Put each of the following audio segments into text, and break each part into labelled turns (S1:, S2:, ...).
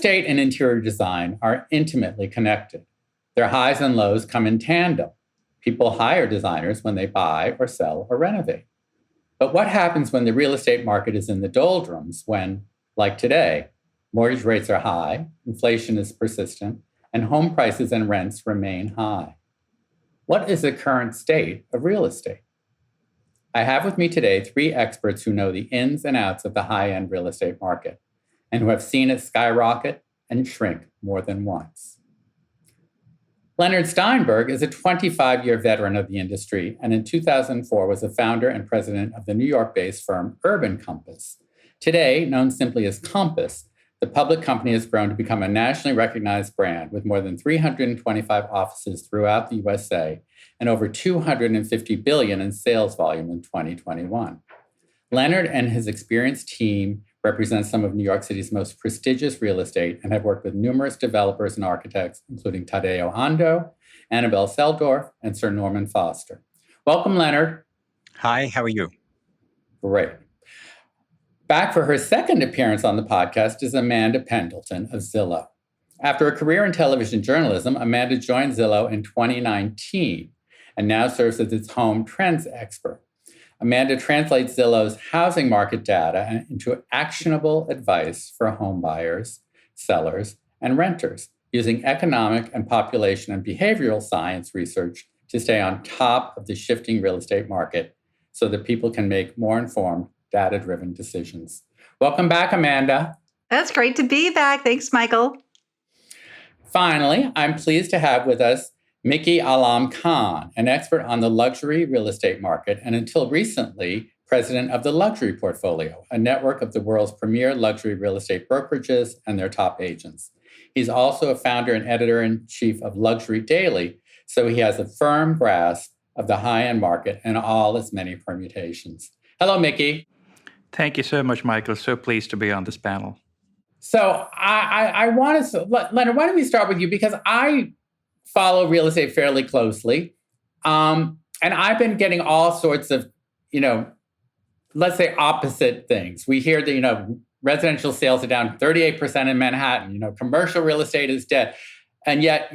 S1: estate and interior design are intimately connected. Their highs and lows come in tandem. People hire designers when they buy or sell or renovate. But what happens when the real estate market is in the doldrums when, like today, mortgage rates are high, inflation is persistent, and home prices and rents remain high? What is the current state of real estate? I have with me today 3 experts who know the ins and outs of the high-end real estate market and who have seen it skyrocket and shrink more than once. Leonard Steinberg is a 25-year veteran of the industry, and in 2004 was the founder and president of the New York-based firm Urban Compass. Today, known simply as Compass, the public company has grown to become a nationally recognized brand with more than 325 offices throughout the USA and over $250 billion in sales volume in 2021. Leonard and his experienced team represent some of New York City's most prestigious real estate and have worked with numerous developers and architects, including Tadeo Ando, Annabelle Seldorf, and Sir Norman Foster. Welcome, Leonard.
S2: Hi, how are you?
S1: Great. Back for her second appearance on the podcast is Amanda Pendelton of Zillow. After a career in television journalism, Amanda joined Zillow in 2019 and now serves as its home trends expert. Amanda translates Zillow's housing market data into actionable advice for home buyers, sellers, and renters, using economic and population and behavioral science research to stay on top of the shifting real estate market so that people can make more informed, data-driven decisions. Welcome back, Amanda.
S3: That's great to be back. Thanks, Michael.
S1: Finally, I'm pleased to have with us Miki Alam Khan, an expert on the luxury real estate market and until recently, president of the Luxury Portfolio, a network of the world's premier luxury real estate brokerages and their top agents. He's also a founder and editor-in-chief of Luxury Daily, so he has a firm grasp of the high-end market and all its many permutations. Hello, Miki.
S4: Thank you so much, Michael. So pleased to be on this panel.
S1: So I want to, Leonard, why don't we start with you? Because I follow real estate fairly closely. And I've been getting all sorts of, let's say opposite things. We hear that, residential sales are down 38% in Manhattan. Commercial real estate is dead. And yet,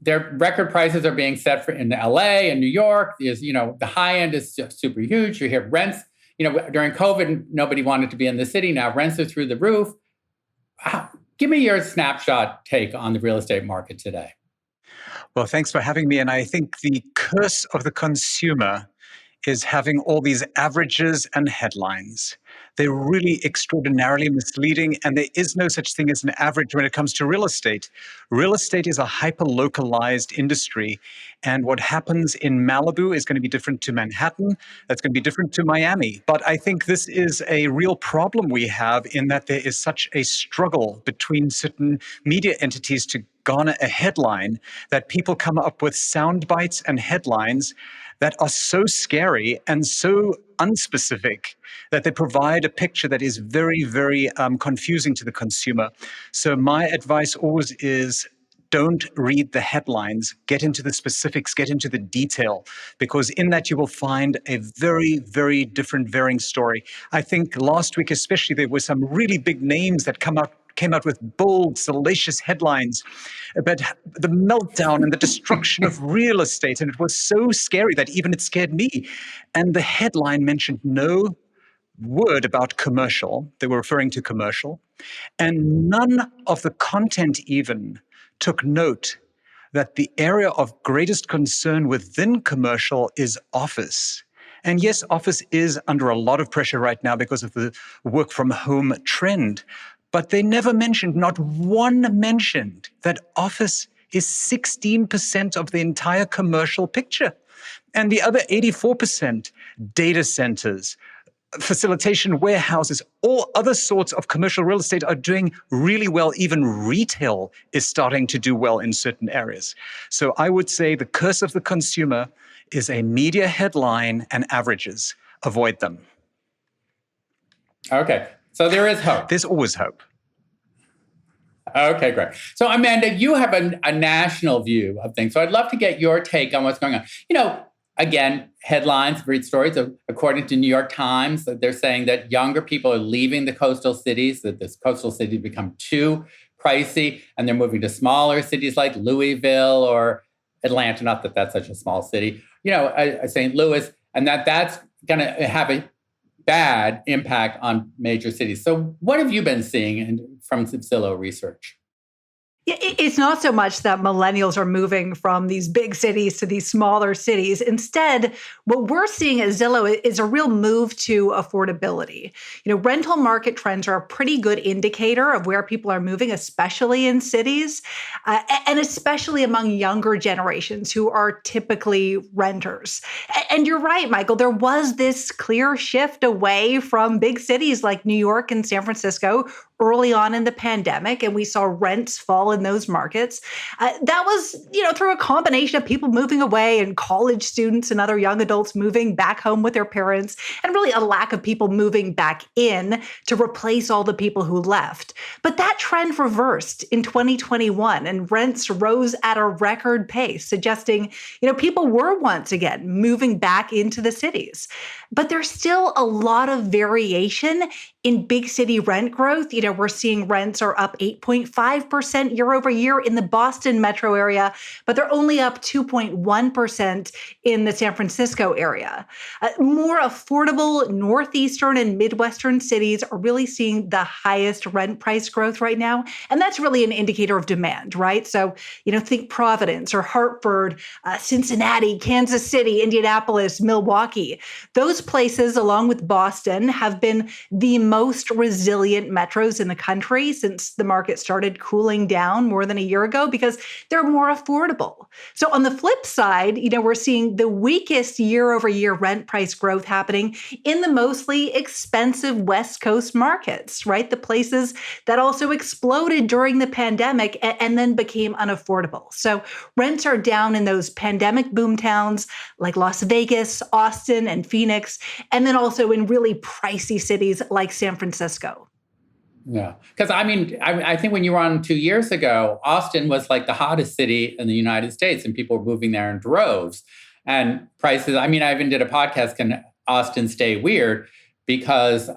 S1: their record prices are being set for in LA and New York. The high end is super huge. You hear rents, during COVID, nobody wanted to be in the city. Now rents are through the roof. Give me your snapshot take on the real estate market today.
S2: Well, thanks for having me. And I think the curse of the consumer is having all these averages and headlines. They're really extraordinarily misleading, and there is no such thing as an average when it comes to real estate. Real estate is a hyper-localized industry, and what happens in Malibu is going to be different to Manhattan. That's going to be different to Miami. But I think this is a real problem we have in that there is such a struggle between certain media entities to garner a headline that people come up with sound bites and headlines that are so scary and so unspecific that they provide a picture that is very, very confusing to the consumer. So my advice always is don't read the headlines, get into the specifics, get into the detail, because in that you will find a very, very different varying story. I think last week especially there were some really big names that came out with bold, salacious headlines about the meltdown and the destruction of real estate. And it was so scary that even it scared me. And the headline mentioned no word about commercial. They were referring to commercial. And none of the content even took note that the area of greatest concern within commercial is office. And yes, office is under a lot of pressure right now because of the work from home trend. But they never mentioned, not one mentioned, that office is 16% of the entire commercial picture. And the other 84%, data centers, facilitation warehouses, all other sorts of commercial real estate are doing really well. Even retail is starting to do well in certain areas. So I would say the curse of the consumer is a media headline and averages. Avoid them.
S1: Okay. So there is hope.
S2: There's always hope.
S1: Okay, great. So Amanda, you have a national view of things. So I'd love to get your take on what's going on. again, headlines, read stories. According to New York Times, that they're saying that younger people are leaving the coastal cities, that this coastal cities become too pricey, and they're moving to smaller cities like Louisville or Atlanta, not that that's such a small city, St. Louis, and that's going to have a bad impact on major cities. So what have you been seeing from Zillow research?
S3: It's not so much that millennials are moving from these big cities to these smaller cities. Instead, what we're seeing at Zillow is a real move to affordability. Rental market trends are a pretty good indicator of where people are moving, especially in cities, and especially among younger generations who are typically renters. And you're right, Michael, there was this clear shift away from big cities like New York and San Francisco early on in the pandemic, and we saw rents fall in those markets. That was, through a combination of people moving away and college students and other young adults moving back home with their parents, and really a lack of people moving back in to replace all the people who left. But that trend reversed in 2021, and rents rose at a record pace, suggesting, people were once again moving back into the cities. But there's still a lot of variation in big city rent growth. We're seeing rents are up 8.5% year over year in the Boston metro area, but they're only up 2.1% in the San Francisco area. More affordable Northeastern and Midwestern cities are really seeing the highest rent price growth right now. And that's really an indicator of demand, right? So, think Providence or Hartford, Cincinnati, Kansas City, Indianapolis, Milwaukee. Those places, along with Boston, have been the most resilient metros in the country since the market started cooling down more than a year ago because they're more affordable. So on the flip side, we're seeing the weakest year-over-year rent price growth happening in the mostly expensive West Coast markets, right? The places that also exploded during the pandemic and then became unaffordable. So rents are down in those pandemic boom towns like Las Vegas, Austin, and Phoenix, and then also in really pricey cities like San Francisco.
S1: Yeah, because I think when you were on 2 years ago, Austin was like the hottest city in the United States, and people were moving there in droves. And prices, I even did a podcast, Can Austin Stay Weird? Because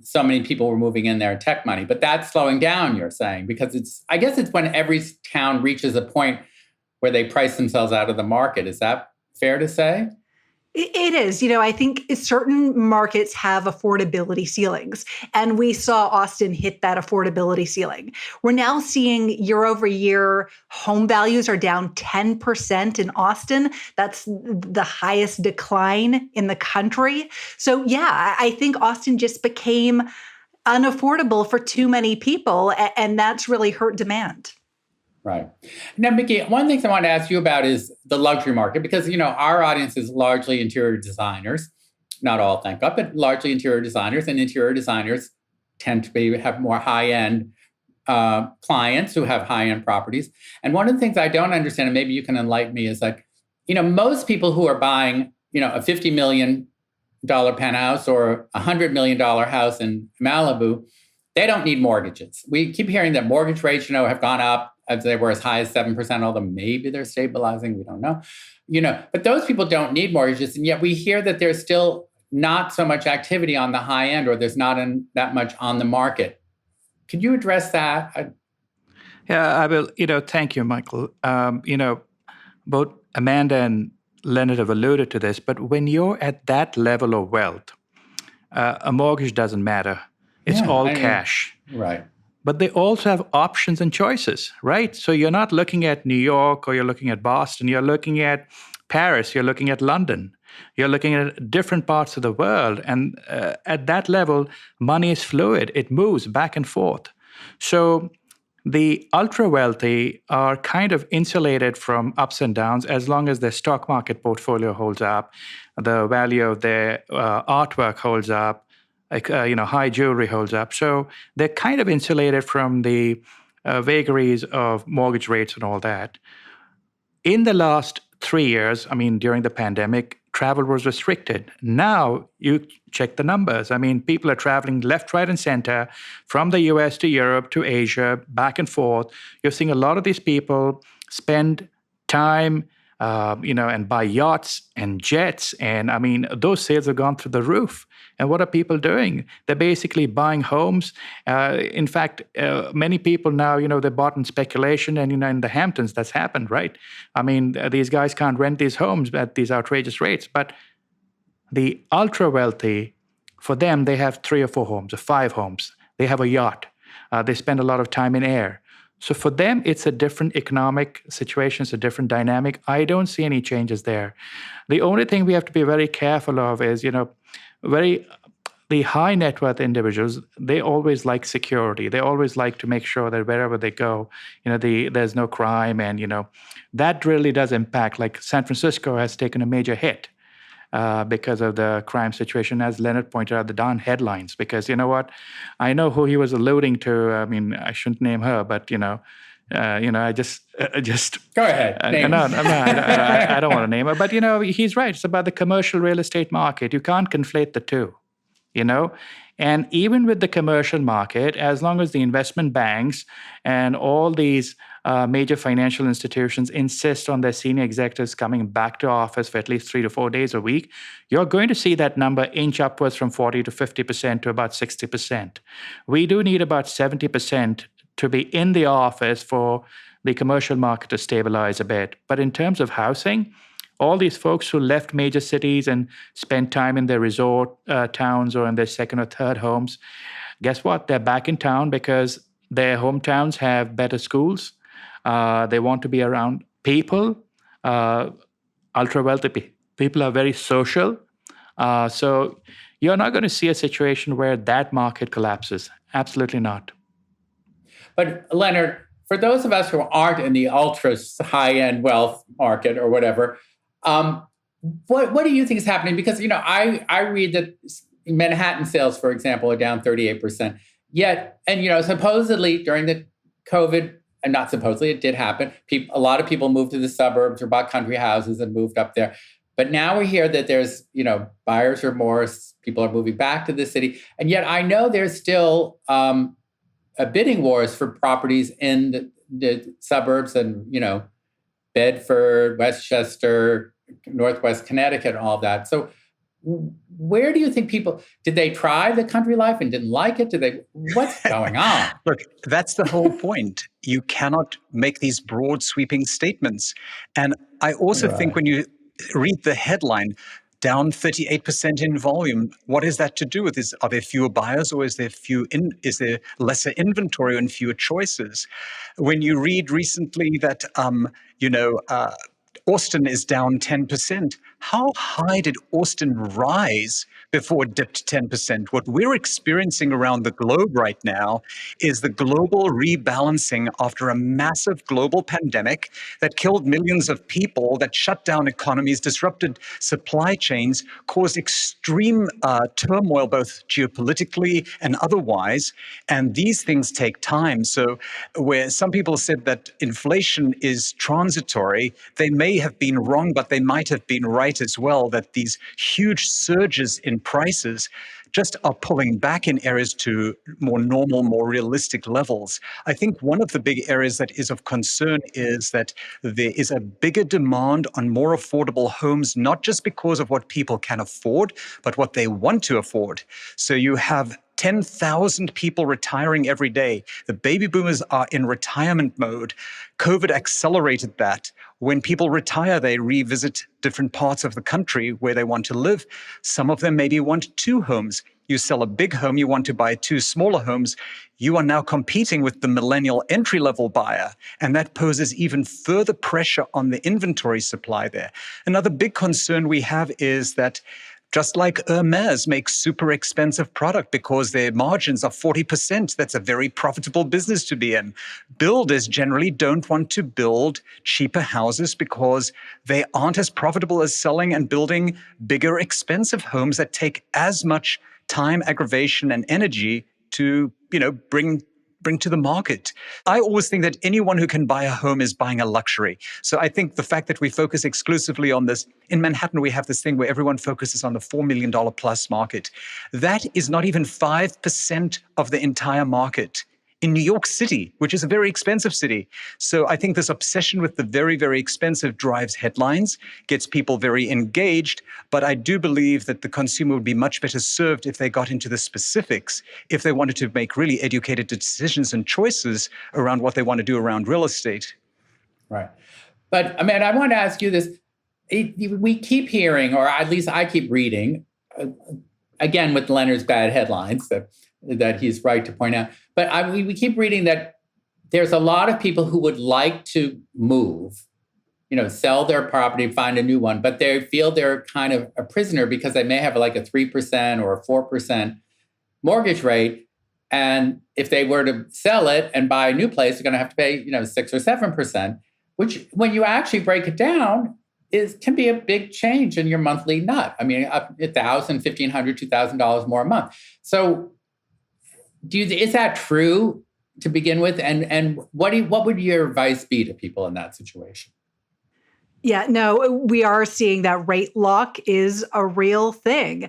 S1: so many people were moving in there in tech money. But that's slowing down, you're saying, because I guess it's when every town reaches a point where they price themselves out of the market. Is that fair to say?
S3: It is. I think certain markets have affordability ceilings, and we saw Austin hit that affordability ceiling. We're now seeing year over year home values are down 10% in Austin. That's the highest decline in the country. So yeah, I think Austin just became unaffordable for too many people, and that's really hurt demand.
S1: Right. Now, Mickey, one of the things I want to ask you about is the luxury market, because, our audience is largely interior designers, not all, thank God, but largely interior designers, and interior designers tend to have more high-end clients who have high-end properties. And one of the things I don't understand, and maybe you can enlighten me, is like, most people who are buying, a $50 million penthouse or a $100 million house in Malibu, they don't need mortgages. We keep hearing that mortgage rates, have gone up. They were as high as 7%, although maybe they're stabilizing. We don't know. But those people don't need mortgages. And yet we hear that there's still not so much activity on the high end, or there's not that much on the market. Could you address that?
S4: Yeah, I will. Thank you, Michael. Both Amanda and Leonard have alluded to this, but when you're at that level of wealth, a mortgage doesn't matter. It's all cash.
S1: Right.
S4: But they also have options and choices, right? So you're not looking at New York or you're looking at Boston. You're looking at Paris. You're looking at London. You're looking at different parts of the world. And at that level, money is fluid. It moves back and forth. So the ultra wealthy are kind of insulated from ups and downs as long as their stock market portfolio holds up, the value of their artwork holds up, high jewelry holds up. So they're kind of insulated from the vagaries of mortgage rates and all that. In the last 3 years, during the pandemic, travel was restricted. Now you check the numbers. People are traveling left, right, and center from the US to Europe to Asia, back and forth. You're seeing a lot of these people spend time and buy yachts and jets. And I mean, those sales have gone through the roof. And what are people doing? They're basically buying homes. In fact, many people now, they bought in speculation, and in the Hamptons, that's happened, right? I mean, these guys can't rent these homes at these outrageous rates. But the ultra wealthy, for them, they have 3 or 4 homes or 5 homes. They have a yacht. They spend a lot of time in air. So for them, it's a different economic situation. It's a different dynamic. I don't see any changes there. The only thing we have to be very careful of is, the high net worth individuals, they always like security. They always like to make sure that wherever they go, there's no crime. And, that really does impact. Like San Francisco has taken a major hit because of the crime situation, as Leonard pointed out, the darn headlines. Because you know what, I know who he was alluding to. I mean, I shouldn't name her, but I just
S1: go ahead.
S4: I don't want to name her, but he's right. It's about the commercial real estate market. You can't conflate the two. And even with the commercial market, as long as the investment banks and all these major financial institutions insist on their senior executives coming back to office for at least 3 to 4 days a week, you're going to see that number inch upwards from 40 to 50% to about 60%. We do need about 70% to be in the office for the commercial market to stabilize a bit. But in terms of housing, all these folks who left major cities and spent time in their resort towns or in their second or third homes, guess what? They're back in town because their hometowns have better schools. They want to be around people. Ultra-wealthy people are very social. So you're not going to see a situation where that market collapses. Absolutely not.
S1: But Leonard, for those of us who aren't in the ultra high-end wealth market or whatever, what do you think is happening? Because, I read that Manhattan sales, for example, are down 38%. Yet, and, supposedly during the COVID, and not supposedly, it did happen, a lot of people moved to the suburbs or bought country houses and moved up there. But now we hear that there's, buyer's remorse, people are moving back to the city. And yet I know there's still a bidding wars for properties in the suburbs and, Bedford, Westchester, Northwest Connecticut, and all that. So where do you think did they try the country life and didn't like it? What's going on?
S2: Look, that's the whole point. You cannot make these broad sweeping statements. And I also think when you read the headline, down 38% in volume, what is that to do with? Are there fewer buyers, or is there lesser inventory and fewer choices? When you read recently that Austin is down 10%. How high did Austin rise before it dipped 10%? What we're experiencing around the globe right now is the global rebalancing after a massive global pandemic that killed millions of people, that shut down economies, disrupted supply chains, caused extreme turmoil, both geopolitically and otherwise. And these things take time. So where some people said that inflation is transitory, they may have been wrong, but they might have been right as well, that these huge surges in prices just are pulling back in areas to more normal, more realistic levels. I think one of the big areas that is of concern is that there is a bigger demand on more affordable homes, not just because of what people can afford, but what they want to afford. So you have 10,000 people retiring every day. The baby boomers are in retirement mode. COVID accelerated that. When people retire, they revisit different parts of the country where they want to live. Some of them maybe want 2 homes. You sell a big home, you want to buy 2 smaller homes. You are now competing with the millennial entry-level buyer, and that poses even further pressure on the inventory supply there. Another big concern we have is that just like Hermes makes super expensive product because their margins are 40%. That's a very profitable business to be in. Builders generally don't want to build cheaper houses because they aren't as profitable as selling and building bigger, expensive homes that take as much time, aggravation, and energy to, bring to the market. I always think that anyone who can buy a home is buying a luxury. So I think the fact that we focus exclusively on this, in Manhattan, we have this thing where everyone focuses on the $4 million plus market. That is not even 5% of the entire market. in New York City, which is a very expensive city. So I think this obsession with the very, very expensive drives headlines, gets people very engaged. But I do believe that the consumer would be much better served if they got into the specifics, if they wanted to make really educated decisions and choices around what they want to do around real estate.
S1: Right. But Amanda, I want to ask you this. We keep hearing, or at least I keep reading, again, with Leonard's bad headlines that he's right to point out. But we keep reading that there's a lot of people who would like to move, sell their property, find a new one, but they feel they're kind of a prisoner because they may have like a 3% or a 4% mortgage rate. And if they were to sell it and buy a new place, they're going to have to pay, 6 or 7%, which when you actually break it down, can be a big change in your monthly nut. I mean, up $1,000, $1,500, $2,000 more a month. So is that true to begin with? And what would your advice be to people in that situation?
S3: Yeah, no, we are seeing that rate lock is a real thing.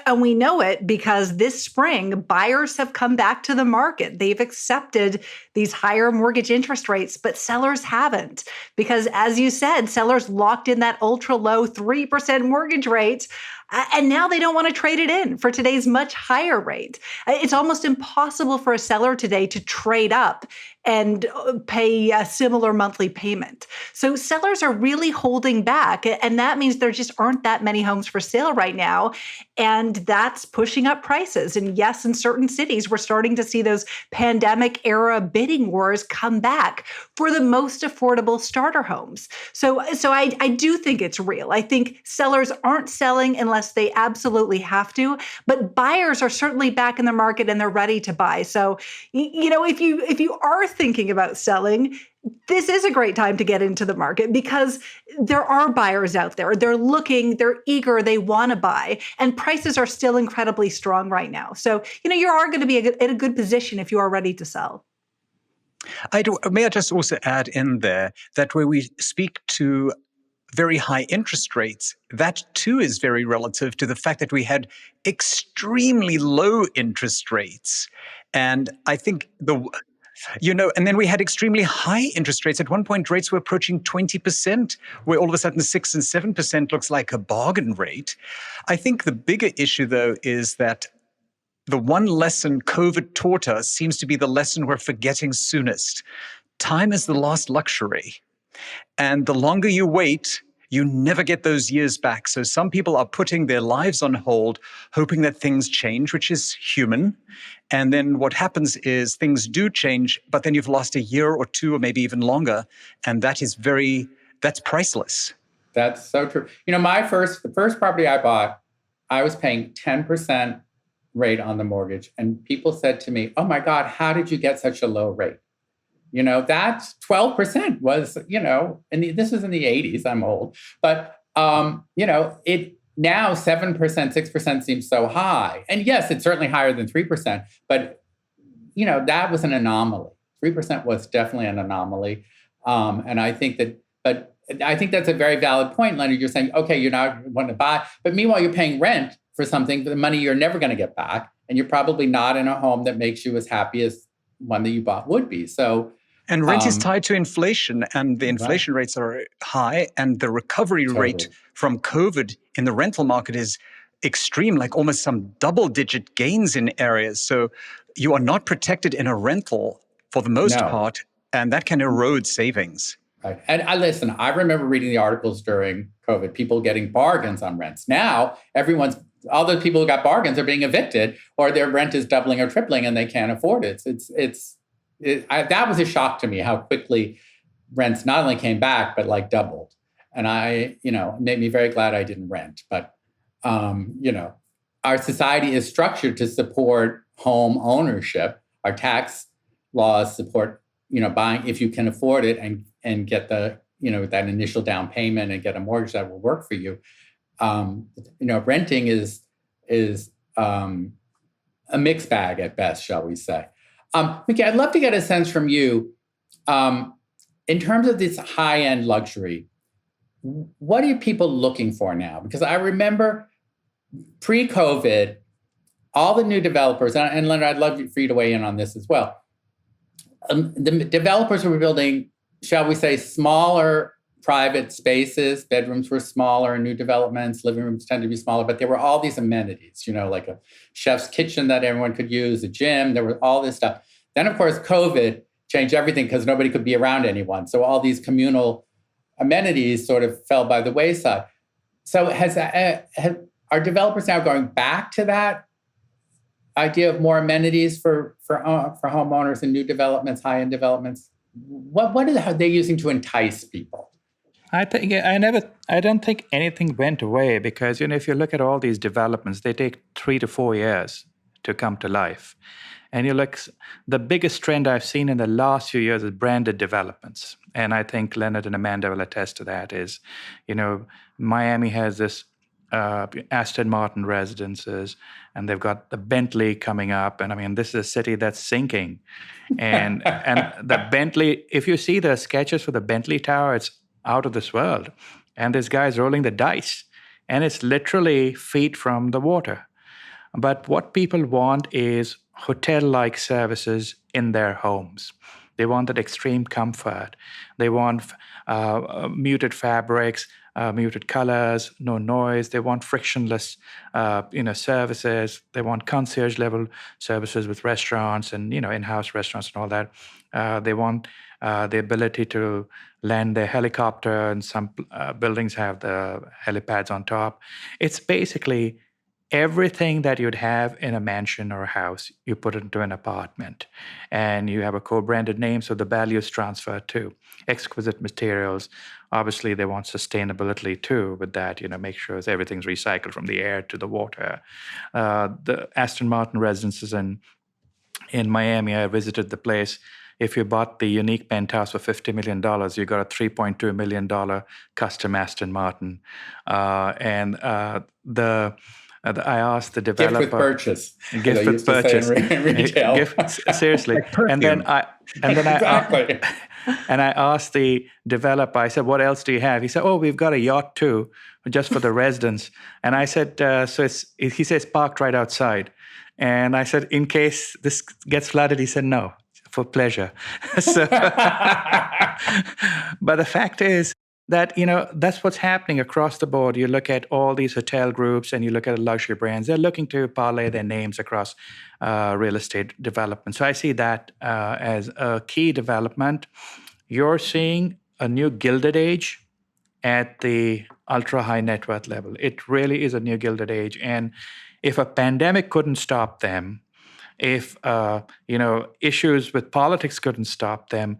S3: And we know it because this spring, buyers have come back to the market. They've accepted these higher mortgage interest rates, but sellers haven't. Because as you said, sellers locked in that ultra low 3% mortgage rate. And now they don't want to trade it in for today's much higher rate. It's almost impossible for a seller today to trade up and pay a similar monthly payment. So sellers are really holding back. And that means there just aren't that many homes for sale right now. And that's pushing up prices. And yes, in certain cities, we're starting to see those pandemic era bidding wars come back for the most affordable starter homes. So I do think it's real. I think sellers aren't selling unless they absolutely have to, but buyers are certainly back in the market and they're ready to buy. So, if you are thinking about selling, this is a great time to get into the market because there are buyers out there. They're looking, they're eager, they want to buy, and prices are still incredibly strong right now. So, you are going to be in a good position if you are ready to sell.
S2: May I just also add in there that where we speak to very high interest rates, that too is very relative to the fact that we had extremely low interest rates. And I think and then we had extremely high interest rates. At one point, rates were approaching 20%, where all of a sudden 6 and 7% looks like a bargain rate. I think the bigger issue, though, is that the one lesson COVID taught us seems to be the lesson we're forgetting soonest. Time is the last luxury. And the longer you wait, you never get those years back. So some people are putting their lives on hold, hoping that things change, which is human. And then what happens is things do change, but then you've lost a year or two or maybe even longer. And that's priceless.
S1: That's so true. The first property I bought, I was paying 10% rate on the mortgage. And people said to me, "Oh my God, how did you get such a low rate?" That 12% was, this was in the 80s, I'm old, but, it now 7%, 6% seems so high. And yes, it's certainly higher than 3%, but, that was an anomaly. 3% was definitely an anomaly. And I think that's a very valid point, Leonard. You're saying, okay, you're not wanting to buy, but meanwhile, you're paying rent for something, for the money you're never going to get back. And you're probably not in a home that makes you as happy as one that you bought would be. So,
S2: and rent is tied to inflation, and the inflation rates are high, and the recovery rate from COVID in the rental market is extreme, like almost some double-digit gains in areas. So you are not protected in a rental for the most part, and that can erode savings.
S1: Right. And I remember reading the articles during COVID, people getting bargains on rents. Now, all the people who got bargains are being evicted, or their rent is doubling or tripling and they can't afford it. That was a shock to me, how quickly rents not only came back, but like doubled. And made me very glad I didn't rent. But, our society is structured to support home ownership. Our tax laws support, buying if you can afford it and get the, that initial down payment and get a mortgage that will work for you. Renting is a mixed bag at best, shall we say. Mickey, I'd love to get a sense from you, in terms of this high-end luxury, what are people looking for now? Because I remember pre-COVID, all the new developers, and Leonard, I'd love for you to weigh in on this as well. the developers were building, shall we say, smaller private spaces. Bedrooms were smaller in new developments. Living rooms tend to be smaller, but there were all these amenities, like a chef's kitchen that everyone could use, a gym. There was all this stuff. Then, of course, COVID changed everything because nobody could be around anyone. So all these communal amenities sort of fell by the wayside. So are developers now going back to that idea of more amenities for homeowners in new developments, high-end developments? What are they using to entice people?
S4: I don't think anything went away because, if you look at all these developments, they take 3 to 4 years to come to life. And the biggest trend I've seen in the last few years is branded developments. And I think Leonard and Amanda will attest to that is, Miami has this Aston Martin residences, and they've got the Bentley coming up. And I mean, this is a city that's sinking. And the Bentley, if you see the sketches for the Bentley Tower, it's out of this world. And this guy's rolling the dice. And it's literally feet from the water. But what people want is hotel-like services in their homes. They want that extreme comfort. They want muted fabrics, muted colors, no noise. They want frictionless, services. They want concierge-level services with restaurants and, in-house restaurants and all that. They want the ability to land their helicopter, and some buildings have the helipads on top. It's basically everything that you'd have in a mansion or a house, you put it into an apartment. And you have a co-branded name, so the value is transferred too. Exquisite materials. Obviously, they want sustainability too with that, make sure everything's recycled from the air to the water. The Aston Martin residences in Miami, I visited the place. If you bought the unique penthouse for $50 million, you got a $3.2 million custom Aston Martin. I asked the developer.
S1: Gift with purchase.
S4: Gift with purchase.
S1: In retail.
S4: Seriously. And then I asked the developer, I said, what else do you have? He said, we've got a yacht too, just for the residents. And I said, he says parked right outside. And I said, in case this gets flooded, he said, no, for pleasure. But the fact is, that, that's what's happening across the board. You look at all these hotel groups and you look at luxury brands, they're looking to parlay their names across real estate development. So I see that as a key development. You're seeing a new gilded age at the ultra high net worth level. It really is a new gilded age. And if a pandemic couldn't stop them, if issues with politics couldn't stop them,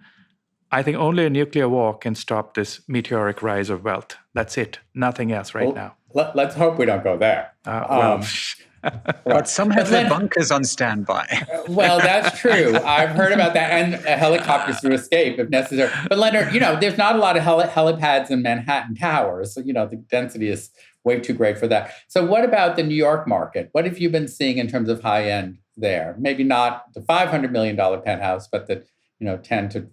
S4: I think only a nuclear war can stop this meteoric rise of wealth. That's it. Nothing else now.
S1: Let's hope we don't go there.
S2: But some have their bunkers on standby.
S1: Well, that's true. I've heard about that, and helicopters to escape if necessary. But Leonard, there's not a lot of helipads in Manhattan towers. So, the density is way too great for that. So what about the New York market? What have you been seeing in terms of high end there? Maybe not the $500 million penthouse, but the $10 to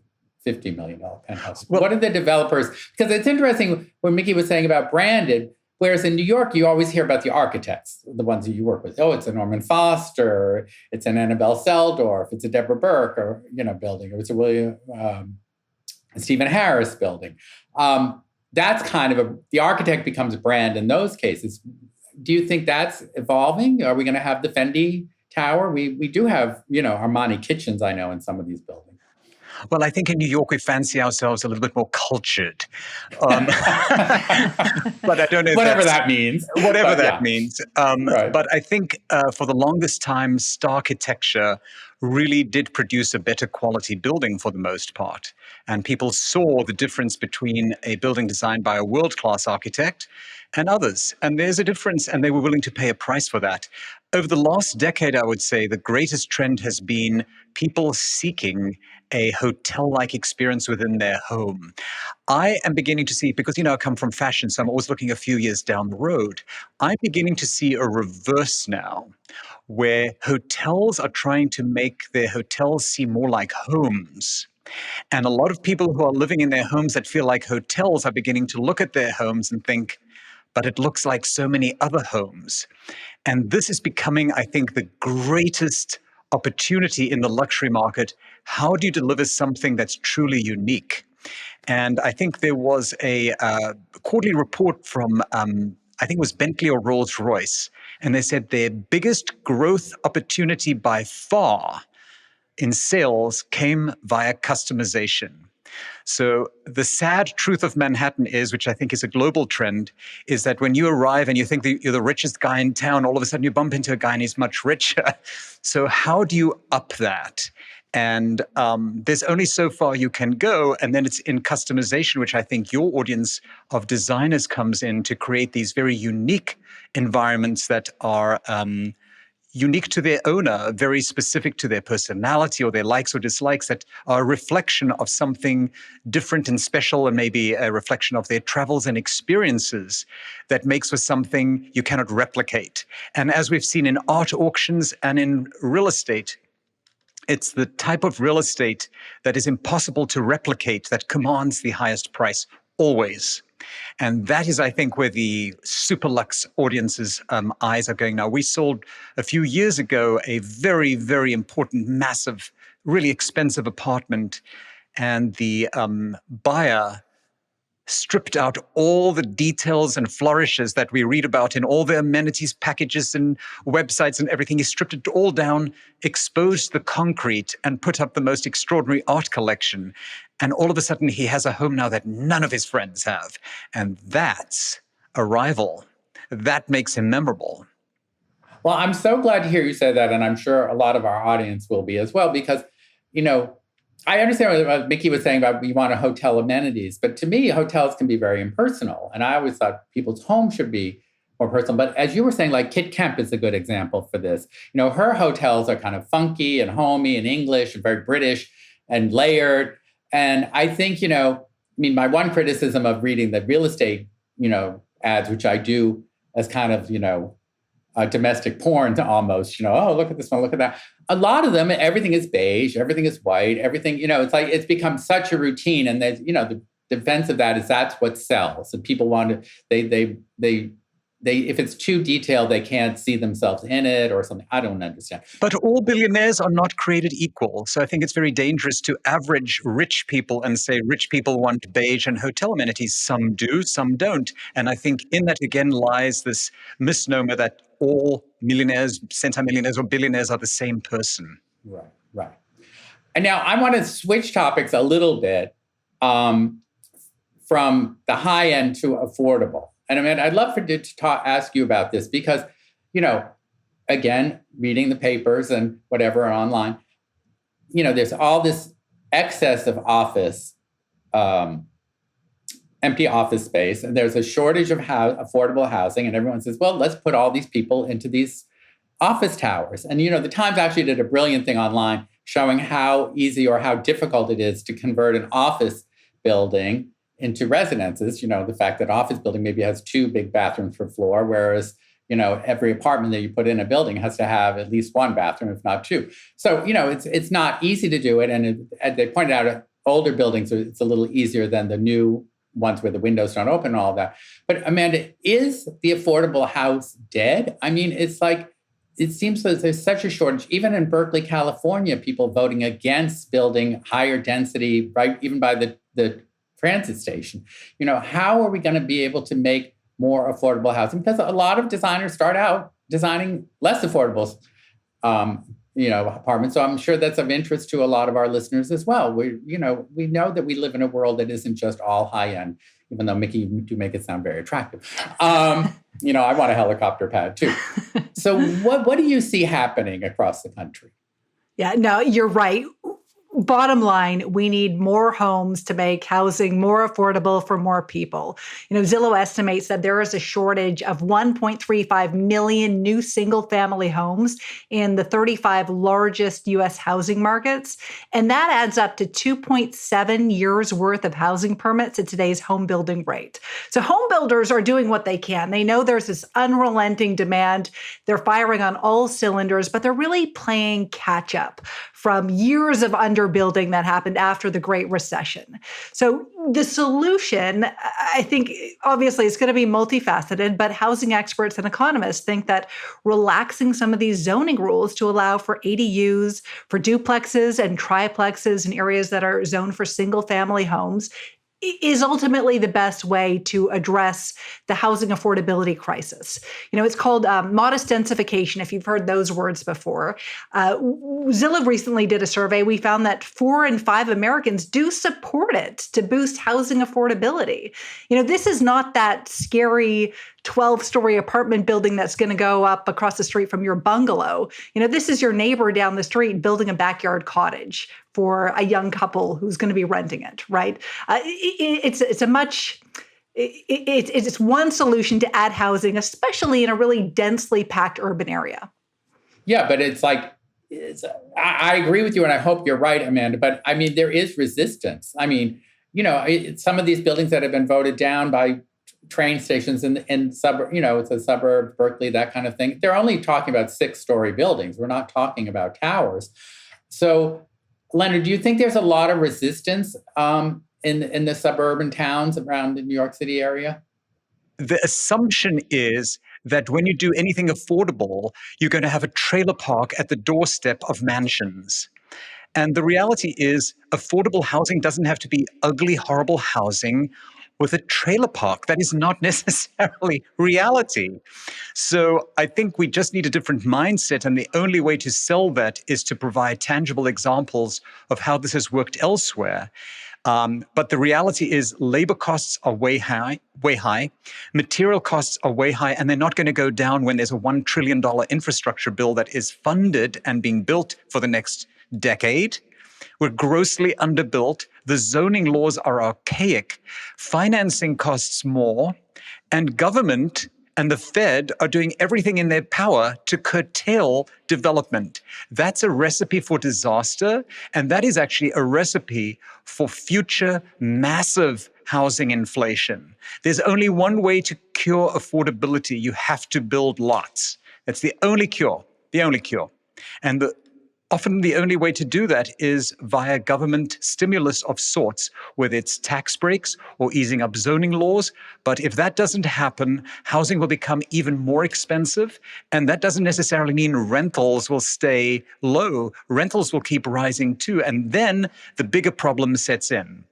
S1: $50 million penthouse. Well, what are the developers? Because it's interesting what Mickey was saying about branded, whereas in New York, you always hear about the architects, the ones that you work with. It's a Norman Foster, it's an Annabelle Seldorf, it's a Deborah Burke, or building, or it's a William Stephen Harris building. That's kind of the architect becomes a brand in those cases. Do you think that's evolving? Are we going to have the Fendi Tower? We do have, Armani kitchens, I know, in some of these buildings.
S2: Well, I think in New York we fancy ourselves a little bit more cultured. But I don't know if
S1: whatever that means.
S2: Right. But I think for the longest time, Starchitecture really did produce a better quality building for the most part. And people saw the difference between a building designed by a world-class architect and others. And there's a difference, and they were willing to pay a price for that. Over the last decade, I would say the greatest trend has been people seeking a hotel-like experience within their home. I am beginning to see, because, I come from fashion, so I'm always looking a few years down the road. I'm beginning to see a reverse now, where hotels are trying to make their hotels seem more like homes. And a lot of people who are living in their homes that feel like hotels are beginning to look at their homes and think, but it looks like so many other homes. And this is becoming, I think, the greatest opportunity in the luxury market how do you deliver something that's truly unique? And I think there was a quarterly report from, I think it was Bentley or Rolls-Royce, and they said their biggest growth opportunity by far in sales came via customization. So the sad truth of Manhattan is, which I think is a global trend, is that when you arrive and you think that you're the richest guy in town, all of a sudden you bump into a guy and he's much richer. So how do you up that? And there's only so far you can go. And then it's in customization, which I think your audience of designers comes in to create these very unique environments that are unique to their owner, very specific to their personality or their likes or dislikes, that are a reflection of something different and special, and maybe a reflection of their travels and experiences that makes for something you cannot replicate. And as we've seen in art auctions and in real estate, it's the type of real estate that is impossible to replicate that commands the highest price always. And that is, I think, where the super luxe audience's eyes are going now. We sold a few years ago a very, very important, massive, really expensive apartment. And the buyer stripped out all the details and flourishes that we read about in all the amenities packages and websites and everything. He stripped it all down, exposed the concrete, and put up the most extraordinary art collection. And all of a sudden, he has a home now that none of his friends have. And that's a rival. That makes him memorable.
S1: Well, I'm so glad to hear you say that. And I'm sure a lot of our audience will be as well, because, I understand what Mickey was saying about we want a hotel amenities, but to me, hotels can be very impersonal. And I always thought people's homes should be more personal. But as you were saying, like Kit Kemp is a good example for this. Her hotels are kind of funky and homey and English and very British and layered. And I think, my one criticism of reading the real estate, ads, which I do as kind of, domestic porn almost, oh, look at this one, look at that. A lot of them, everything is beige, everything is white, everything, it's like, it's become such a routine. And there's, the defense of that is that's what sells. And people want to, they, if it's too detailed, they can't see themselves in it or something. I don't understand.
S2: But all billionaires are not created equal. So I think it's very dangerous to average rich people and say rich people want beige and hotel amenities. Some do, some don't. And I think in that again lies this misnomer that all millionaires, centimillionaires or billionaires are the same person.
S1: Right. And now I want to switch topics a little bit from the high end to affordable. And I'd love to ask you about this because, again, reading the papers and whatever online, there's all this excess of empty office space, and there's a shortage of affordable housing, and everyone says, well, let's put all these people into these office towers. And, the Times actually did a brilliant thing online showing how easy or how difficult it is to convert an office building into residences. The fact that office building maybe has 2 big bathrooms per floor, whereas, every apartment that you put in a building has to have at least 1 bathroom, if not 2. So, it's not easy to do it. And as they pointed out, older buildings, it's a little easier than the new ones where the windows don't open and all of that. But Amanda, is the affordable house dead? It's like, it seems that there's such a shortage. Even in Berkeley, California, people voting against building higher density, right? Even by the transit station. How are we going to be able to make more affordable housing? Because a lot of designers start out designing less affordable, apartments. So I'm sure that's of interest to a lot of our listeners as well. We know that we live in a world that isn't just all high end, even though Mickey, you do make it sound very attractive. I want a helicopter pad too. So what do you see happening across the country?
S3: Yeah, no, you're right. Bottom line, we need more homes to make housing more affordable for more people. Zillow estimates that there is a shortage of 1.35 million new single-family homes in the 35 largest U.S. housing markets. And that adds up to 2.7 years worth of housing permits at today's home building rate. So home builders are doing what they can. They know there's this unrelenting demand. They're firing on all cylinders, but they're really playing catch up from years of under underbuilding that happened after the Great Recession. So the solution, I think, obviously, is going to be multifaceted, but housing experts and economists think that relaxing some of these zoning rules to allow for ADUs, for duplexes and triplexes in areas that are zoned for single-family homes is ultimately the best way to address the housing affordability crisis. It's called modest densification, if you've heard those words before. Zillow recently did a survey. We found that 4 in 5 Americans do support it to boost housing affordability. This is not that scary 12-story apartment building that's going to go up across the street from your bungalow. This is your neighbor down the street building a backyard cottage for a young couple who's going to be renting it, right? It's one solution to add housing, especially in a really densely packed urban area.
S1: Yeah, but I agree with you, and I hope you're right, Amanda. But I mean, there is resistance. I mean, some of these buildings that have been voted down by train stations in suburb, it's a suburb, Berkeley, that kind of thing. They're only talking about 6-story buildings. We're not talking about towers. So, Leonard, do you think there's a lot of resistance in the suburban towns around the New York City area?
S2: The assumption is that when you do anything affordable, you're going to have a trailer park at the doorstep of mansions. And the reality is, affordable housing doesn't have to be ugly, horrible housing with a trailer park. That is not necessarily reality. So I think we just need a different mindset. And the only way to sell that is to provide tangible examples of how this has worked elsewhere. But the reality is labor costs are way high. Material costs are way high, and they're not going to go down when there's a $1 trillion infrastructure bill that is funded and being built for the next decade. We're grossly underbuilt. The zoning laws are archaic. Financing costs more. And government and the Fed are doing everything in their power to curtail development. That's a recipe for disaster. And that is actually a recipe for future massive housing inflation. There's only one way to cure affordability. You have to build lots. That's the only cure, And often the only way to do that is via government stimulus of sorts, whether it's tax breaks or easing up zoning laws. But if that doesn't happen, housing will become even more expensive. And that doesn't necessarily mean rentals will stay low. Rentals will keep rising too. And then the bigger problem sets in.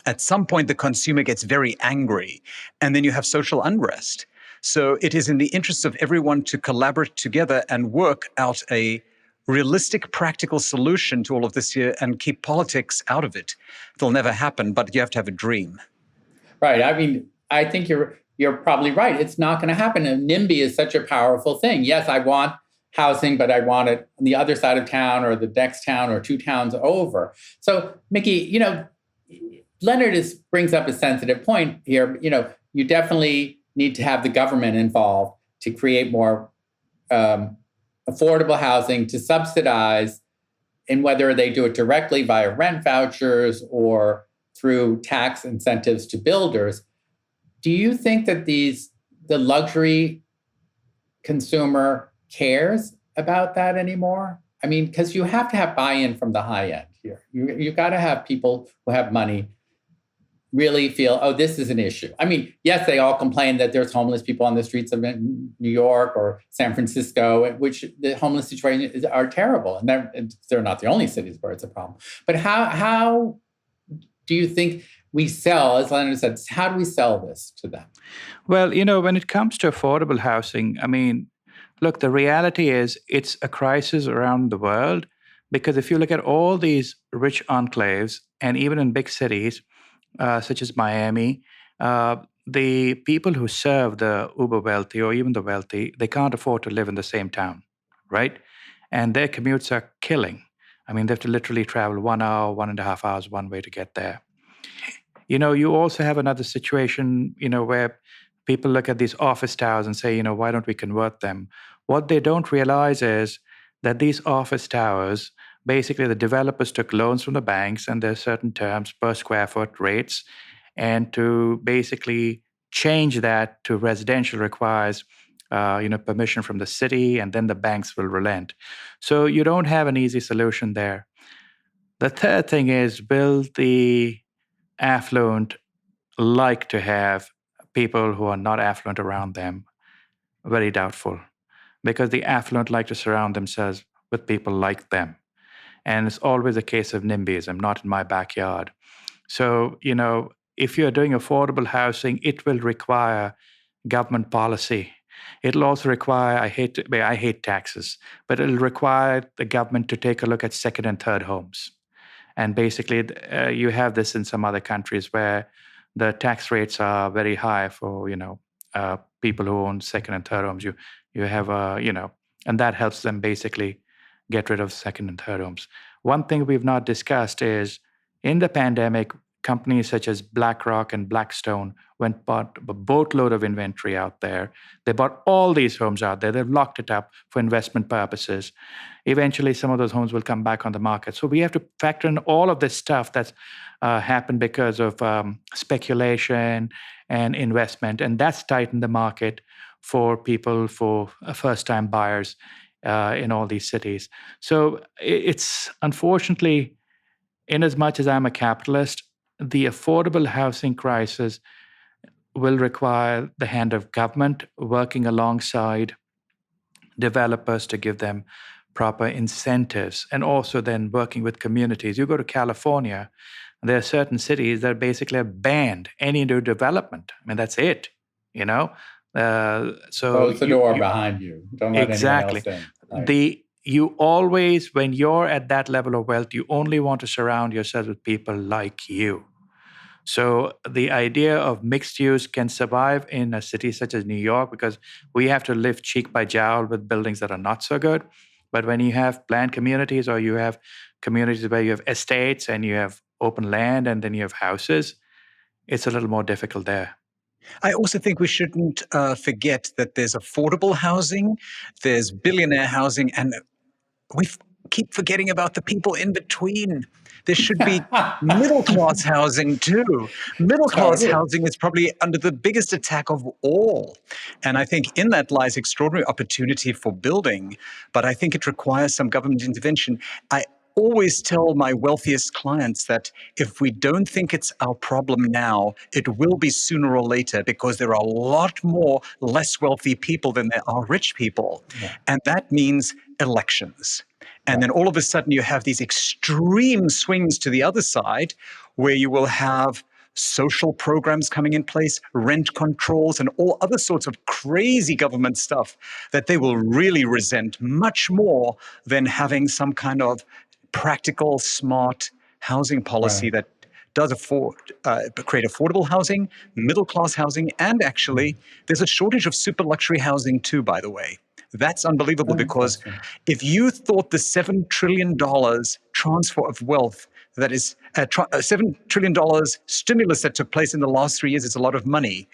S2: At some point, the consumer gets very angry, and then you have social unrest. So it is in the interest of everyone to collaborate together and work out a realistic, practical solution to all of this here and keep politics out of it. It'll never happen, but you have to have a dream.
S1: Right. I mean, I think you're probably right. It's not going to happen. And NIMBY is such a powerful thing. Yes, I want housing, but I want it on the other side of town or the next town or 2 towns over. So, Mickey, Leonard brings up a sensitive point here. You definitely need to have the government involved to create more affordable housing, to subsidize, and whether they do it directly via rent vouchers or through tax incentives to builders. Do you think that the luxury consumer cares about that anymore? I mean, because you have to have buy-in from the high end here. You've got to have people who have money really feel, oh, this is an issue. I mean, yes, they all complain that there's homeless people on the streets of New York or San Francisco, which the homeless situations are terrible. And they're not the only cities where it's a problem. But how do you think we sell, as Leonard said, how do we sell this to them?
S4: Well, when it comes to affordable housing, I mean, look, the reality is it's a crisis around the world, because if you look at all these rich enclaves, and even in big cities, such as Miami, the people who serve the uber wealthy or even the wealthy, they can't afford to live in the same town, right? And their commutes are killing. I mean, they have to literally travel 1 hour, 1.5 hours one way to get there. You also have another situation, where people look at these office towers and say, why don't we convert them? What they don't realize is that these office towers, basically, the developers took loans from the banks, and there's certain terms per square foot rates. And to basically change that to residential requires, permission from the city, and then the banks will relent. So you don't have an easy solution there. The third thing is, will the affluent like to have people who are not affluent around them? Very doubtful, because the affluent like to surround themselves with people like them. And it's always a case of NIMBYism, not in my backyard. So, if you're doing affordable housing, it will require government policy. It'll also require, I hate taxes, but it'll require the government to take a look at second and third homes. And basically, you have this in some other countries where the tax rates are very high for, people who own second and third homes. You have and that helps them basically get rid of second and third homes. One thing we've not discussed is, in the pandemic, companies such as BlackRock and Blackstone bought a boatload of inventory out there. They bought all these homes out there. They've locked it up for investment purposes. Eventually, some of those homes will come back on the market. So we have to factor in all of this stuff that's happened because of speculation and investment. And that's tightened the market for people, for first-time buyers in all these cities. So it's unfortunately, in as much as I'm a capitalist, the affordable housing crisis will require the hand of government working alongside developers to give them proper incentives, and also then working with communities. You go to California, there are certain cities that basically have banned any new development. I mean, that's it, So
S1: close the door behind you. Don't let anyone else in. Right.
S4: You always, when you're at that level of wealth, you only want to surround yourself with people like you. So the idea of mixed use can survive in a city such as New York, because we have to live cheek by jowl with buildings that are not so good. But when you have planned communities, or you have communities where you have estates and you have open land and then you have houses, it's a little more difficult there.
S2: I also think we shouldn't forget that there's affordable housing, there's billionaire housing, and we keep forgetting about the people in between. There should be middle-class housing too. Middle-class housing is probably under the biggest attack of all. And I think in that lies extraordinary opportunity for building, but I think it requires some government intervention. I always tell my wealthiest clients that if we don't think it's our problem now, it will be sooner or later, because there are a lot more less wealthy people than there are rich people. Yeah. And that means elections. And then all of a sudden you have these extreme swings to the other side, where you will have social programs coming in place, rent controls, and all other sorts of crazy government stuff that they will really resent much more than having some kind of practical, smart housing policy that does create affordable housing, middle-class housing, and actually there's a shortage of super luxury housing too, by the way. That's unbelievable, because if you thought the $7 trillion transfer of wealth, that is $7 trillion stimulus that took place in the last 3 years is a lot of money,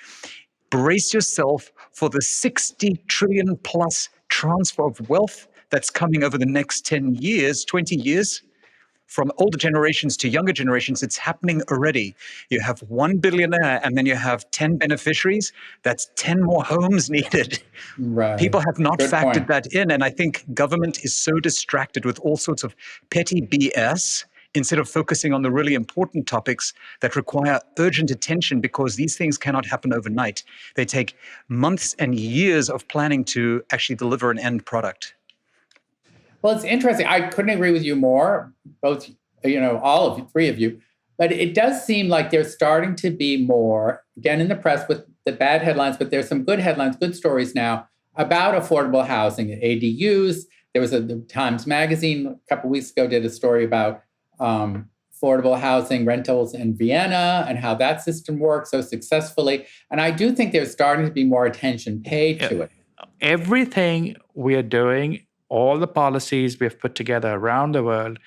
S2: brace yourself for the 60 trillion plus transfer of wealth that's coming over the next 10 years, 20 years. From older generations to younger generations, it's happening already. You have one billionaire and then you have 10 beneficiaries. That's 10 more homes needed. Right. People have not factored that in. And I think government is so distracted with all sorts of petty BS instead of focusing on the really important topics that require urgent attention, because these things cannot happen overnight. They take months and years of planning to actually deliver an end product.
S1: Well, it's interesting. I couldn't agree with you more, both, all of you, three of you. But it does seem like there's starting to be more, again, in the press with the bad headlines, but there's some good headlines, good stories now about affordable housing, ADUs. There was the Times Magazine a couple of weeks ago did a story about affordable housing rentals in Vienna and how that system works so successfully. And I do think there's starting to be more attention paid to it.
S4: Everything we are doing, all the policies we have put together around the world,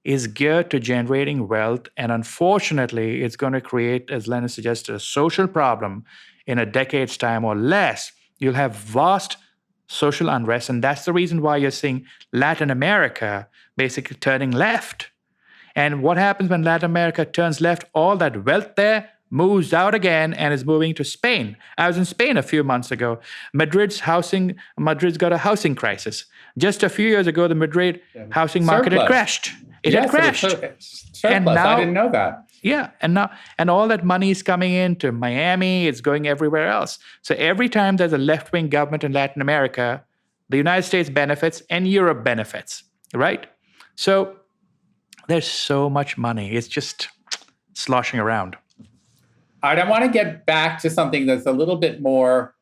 S4: is geared to generating wealth. And unfortunately, it's going to create, as Leonard suggested, a social problem in a decade's time or less. You'll have vast social unrest. And that's the reason why you're seeing Latin America basically turning left. And what happens when Latin America turns left? All that wealth there moves out again and is moving to Spain. I was in Spain a few months ago. Madrid's got a housing crisis. Just a few years ago, the Madrid housing market had crashed. It had crashed.
S1: Surplus.
S4: And now,
S1: I didn't know that.
S4: Yeah, and all that money is coming into Miami. It's going everywhere else. So every time there's a left-wing government in Latin America, the United States benefits and Europe benefits, right? So there's so much money. It's just sloshing around.
S1: All right, I want to get back to something that's a little bit more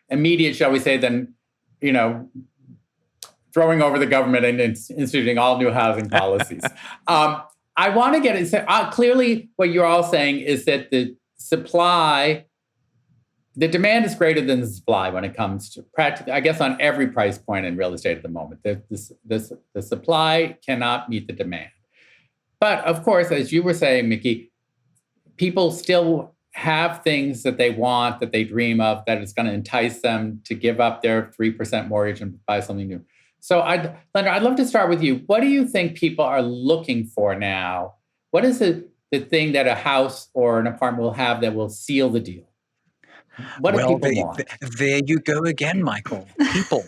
S1: immediate, shall we say, than, throwing over the government and instituting all new housing policies. I want to get into clearly what you're all saying is that the demand is greater than the supply when it comes to practically, I guess, on every price point in real estate at the moment. The supply cannot meet the demand. But of course, as you were saying, Mickey, people still have things that they want, that they dream of, that is going to entice them to give up their 3% mortgage and buy something new. So, Leonard, I'd love to start with you. What do you think people are looking for now? What is the thing that a house or an apartment will have that will seal the deal? What do people want?
S2: There you go again, Michael. People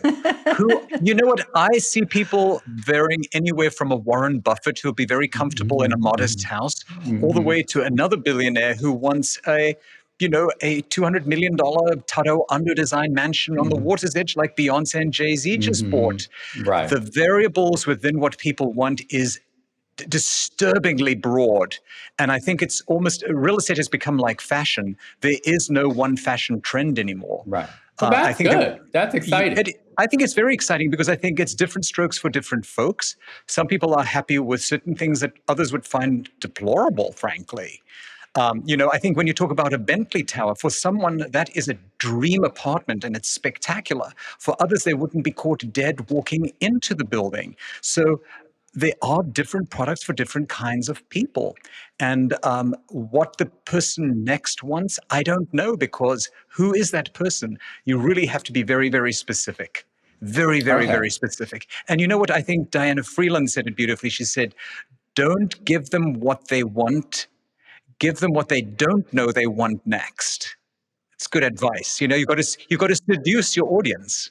S2: who, you know what? I see people varying anywhere from a Warren Buffett who'll be very comfortable in a modest house, all the way to another billionaire who wants a $200 million Taro under-designed mansion on the water's edge like Beyonce and Jay-Z just bought.
S1: Right.
S2: The variables within what people want is disturbingly broad. And I think it's almost, real estate has become like fashion. There is no one fashion trend anymore.
S1: Right. So that's good. That's exciting.
S2: I think it's very exciting because I think it's different strokes for different folks. Some people are happy with certain things that others would find deplorable, frankly. I think when you talk about a Bentley Tower, for someone that is a dream apartment and it's spectacular. For others, they wouldn't be caught dead walking into the building. So there are different products for different kinds of people. And what the person next wants, I don't know, because who is that person? You really have to be very, very specific. Very, very, very specific. And you know what? I think Diana Freeland said it beautifully. She said, don't give them what they want. Give them what they don't know they want next. It's good advice. You've got to seduce your audience.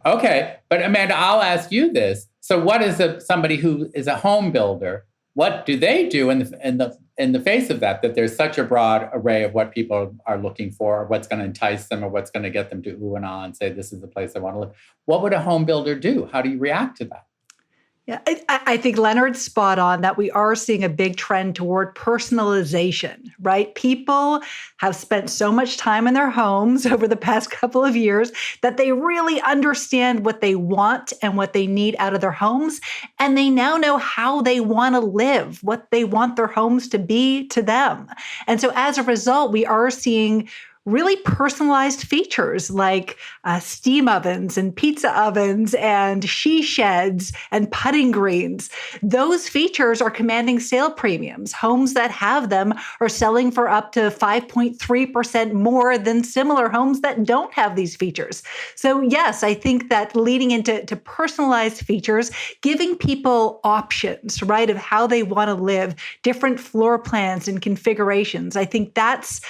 S1: Okay, but Amanda, I'll ask you this. So, what is somebody who is a home builder? What do they do in the face of that? That there's such a broad array of what people are looking for, or what's going to entice them, or what's going to get them to ooh and ah and say this is the place I want to live. What would a home builder do? How do you react to that?
S3: Yeah, I think Leonard's spot on that we are seeing a big trend toward personalization, right? People have spent so much time in their homes over the past couple of years that they really understand what they want and what they need out of their homes. And they now know how they want to live, what they want their homes to be to them. And so as a result, we are seeing really personalized features like steam ovens and pizza ovens and she sheds and putting greens. Those features are commanding sale premiums. Homes that have them are selling for up to 5.3% more than similar homes that don't have these features. So yes, I think that leading into personalized features, giving people options, right, of how they want to live, different floor plans and configurations. I think that's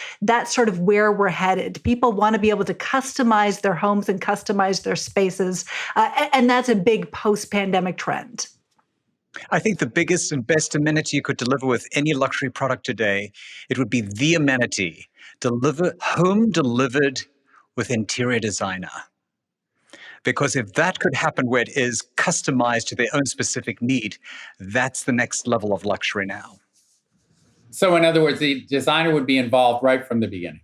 S3: sort of where we're headed. People want to be able to customize their homes and customize their spaces. And that's a big post-pandemic trend.
S2: I think the biggest and best amenity you could deliver with any luxury product today, it would be the amenity, home delivered with interior designer. Because if that could happen where it is customized to their own specific need, that's the next level of luxury now.
S1: So in other words, the designer would be involved right from the beginning.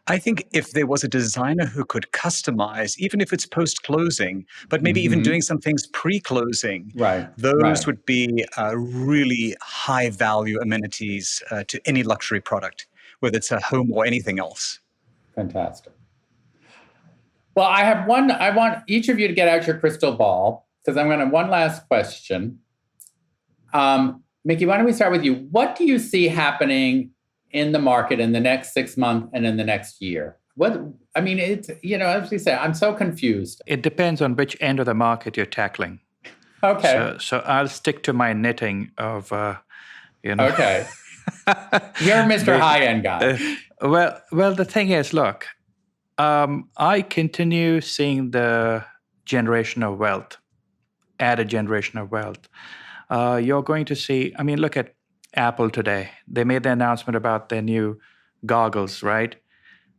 S2: I think if there was a designer who could customize, even if it's post-closing, but maybe even doing some things pre-closing, those would be really high-value amenities to any luxury product, whether it's a home or anything else.
S1: Fantastic. Well, I want each of you to get out your crystal ball, because I'm going to have one last question. Mickey, why don't we start with you? What do you see happening in the market in the next 6 months and in the next year? It's, as we say, I'm so confused.
S4: It depends on which end of the market you're tackling.
S1: Okay.
S4: So I'll stick to my knitting of,
S1: Okay. You're Mr. High-end guy.
S4: Well, the thing is, look, I continue seeing the generation of wealth, added generation of wealth. You're going to see, I mean, look at Apple today. They made the announcement about their new goggles, right?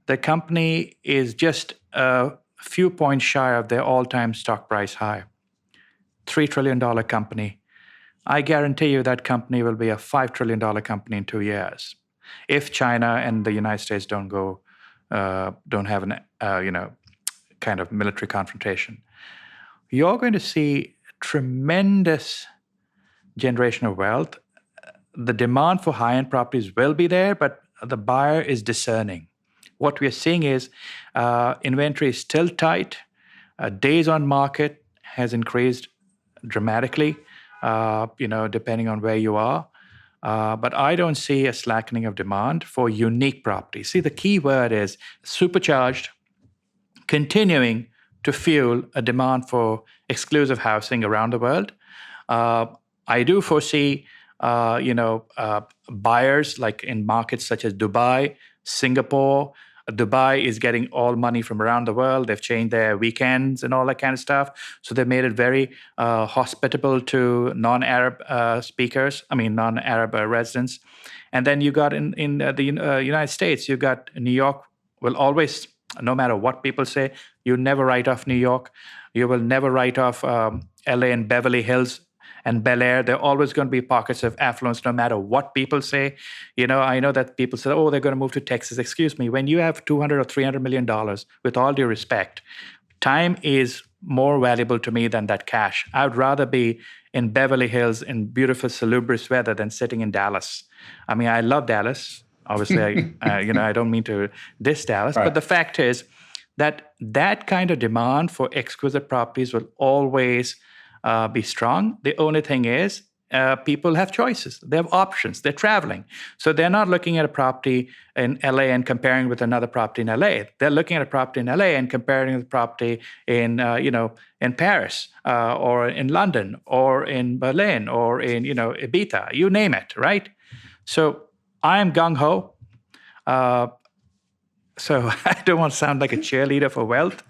S4: The company is just a few points shy of their all-time stock price high. $3 trillion company. I guarantee you that company will be a $5 trillion company in 2 years, if China and the United States don't have an kind of military confrontation. You're going to see tremendous generation of wealth. The demand for high-end properties will be there, but the buyer is discerning. What we are seeing is inventory is still tight. Days on market has increased dramatically, depending on where you are. But I don't see a slackening of demand for unique properties. See, the key word is supercharged, continuing to fuel a demand for exclusive housing around the world. I do foresee, buyers like in markets such as Dubai, Singapore. Dubai is getting all money from around the world. They've changed their weekends and all that kind of stuff. So they made it very hospitable to non-Arab non-Arab residents. And then you got in the United States, you got New York will always, no matter what people say, you never write off New York. You will never write off LA and Beverly Hills and Bel Air. There are always going to be pockets of affluence no matter what people say. I know that people say, oh, they're going to move to Texas. Excuse me, when you have $200 or $300 million, with all due respect, time is more valuable to me than that cash. I would rather be in Beverly Hills in beautiful, salubrious weather than sitting in Dallas. I mean, I love Dallas. Obviously, I don't mean to diss Dallas, right. But the fact is that kind of demand for exquisite properties will always be strong. The only thing is people have choices. They have options. They're traveling. So they're not looking at a property in LA and comparing with another property in LA. They're looking at a property in LA and comparing with a property in Paris or in London or in Berlin or in, Ibiza, you name it, right? So I'm gung-ho. So I don't want to sound like a cheerleader for wealth,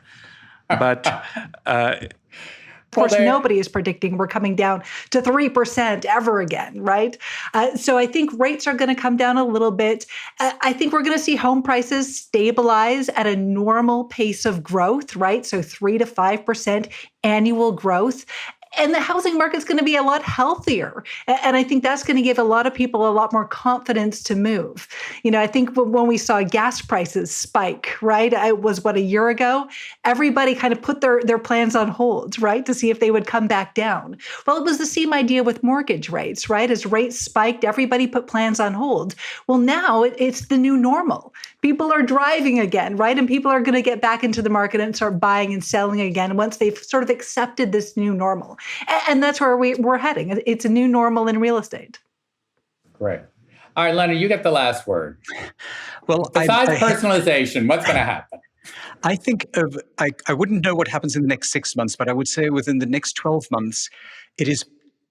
S4: but
S3: of course, nobody is predicting we're coming down to 3% ever again, right? So I think rates are going to come down a little bit. I think we're going to see home prices stabilize at a normal pace of growth, right? So 3 to 5% annual growth. And the housing market's going to be a lot healthier. And I think that's going to give a lot of people a lot more confidence to move. I think when we saw gas prices spike, right? It was, a year ago? Everybody kind of put their plans on hold, right? To see if they would come back down. Well, it was the same idea with mortgage rates, right? As rates spiked, everybody put plans on hold. Well, now it's the new normal. People are driving again, right? And people are going to get back into the market and start buying and selling again once they've sort of accepted this new normal. And that's where we're heading. It's a new normal in real estate.
S1: Great. All right, Leonard, you get the last word.
S2: Well,
S1: besides personalization, what's going to happen?
S2: I think I wouldn't know what happens in the next 6 months, but I would say within the next 12 months, it is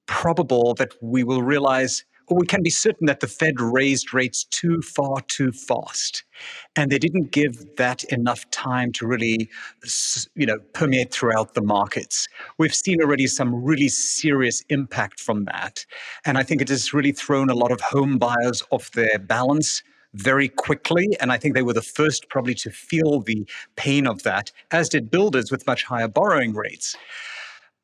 S2: probable that we will realize, or we can be certain that the Fed raised rates too far, too fast. And they didn't give that enough time to really, permeate throughout the markets. We've seen already some really serious impact from that. And I think it has really thrown a lot of home buyers off their balance very quickly. And I think they were the first probably to feel the pain of that, as did builders with much higher borrowing rates.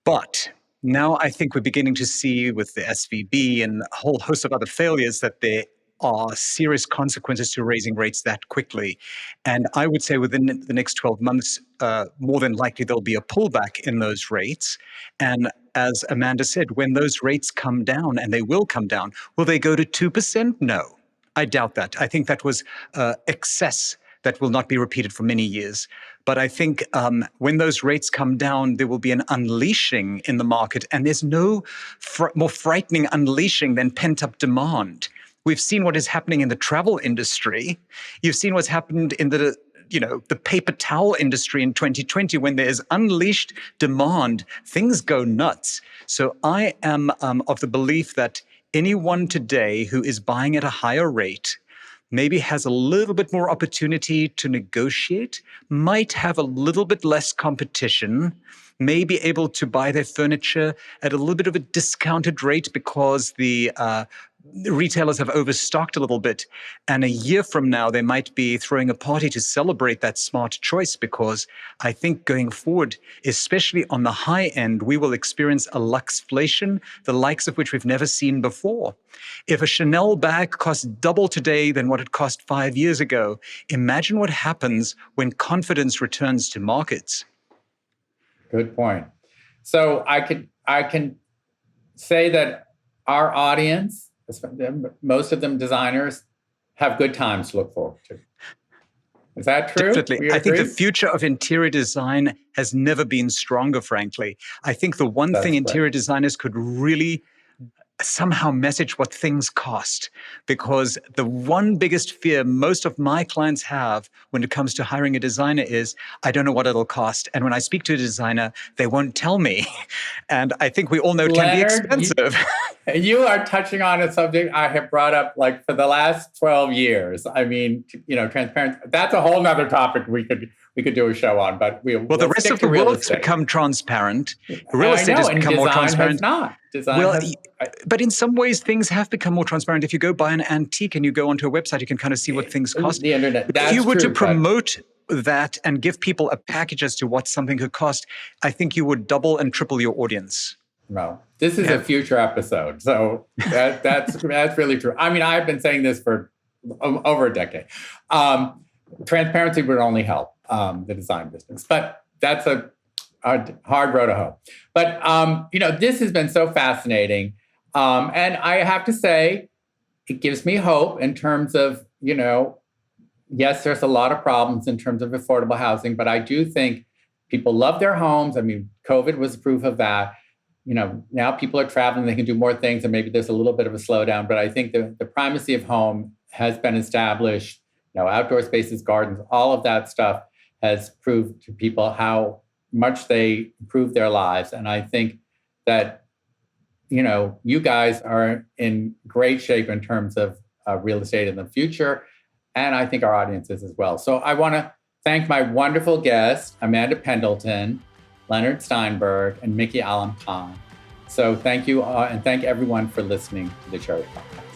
S2: But now I think we're beginning to see with the SVB and a whole host of other failures that there are serious consequences to raising rates that quickly. And I would say within the next 12 months, more than likely there'll be a pullback in those rates. And as Amanda said, when those rates come down, and they will come down, will they go to 2%? No, I doubt that. I think that was excess that will not be repeated for many years. But I think when those rates come down, there will be an unleashing in the market. And there's no more frightening unleashing than pent-up demand. We've seen what is happening in the travel industry. You've seen what's happened in the paper towel industry in 2020. When there's unleashed demand, things go nuts. So I am of the belief that anyone today who is buying at a higher rate maybe has a little bit more opportunity to negotiate, might have a little bit less competition, may be able to buy their furniture at a little bit of a discounted rate because the retailers have overstocked a little bit. And a year from now, they might be throwing a party to celebrate that smart choice, because I think going forward, especially on the high end, we will experience a luxflation, the likes of which we've never seen before. If a Chanel bag costs double today than what it cost 5 years ago, imagine what happens when confidence returns to markets.
S1: Good point. So I can say that our audience, most of them designers, have good times to look forward to. Is that true?
S2: Definitely. I think the future of interior design has never been stronger, frankly. I think the one thing interior designers could really somehow message what things cost, because the one biggest fear most of my clients have when it comes to hiring a designer is, I don't know what it'll cost. And when I speak to a designer, they won't tell me. And I think we all know it can be expensive.
S1: You are touching on a subject I have brought up like for the last 12 years. I mean, transparency, that's a whole nother topic we could do a show on, but the
S2: rest of the world's become transparent. Real estate has become more transparent. But in some ways, things have become more transparent. If you go buy an antique and you go onto a website, you can kind of see what things cost.
S1: The internet.
S2: If you were to promote that and give people a package as to what something could cost, I think you would double and triple your audience.
S1: No, this is a future episode. So that's really true. I mean, I've been saying this for over a decade. Transparency would only help the design business, but that's a hard road to hoe. But, this has been so fascinating. And I have to say, it gives me hope in terms of, yes, there's a lot of problems in terms of affordable housing, but I do think people love their homes. I mean, COVID was proof of that. Now people are traveling, they can do more things, and maybe there's a little bit of a slowdown, but I think the primacy of home has been established. Outdoor spaces, gardens, all of that stuff has proved to people how much they improve their lives. And I think that, you guys are in great shape in terms of real estate in the future. And I think our audience is as well. So I want to thank my wonderful guests, Amanda Pendelton, Leonard Steinberg, and Mickey Alam Khan. So thank you, and thank everyone for listening to the Chairish Podcast.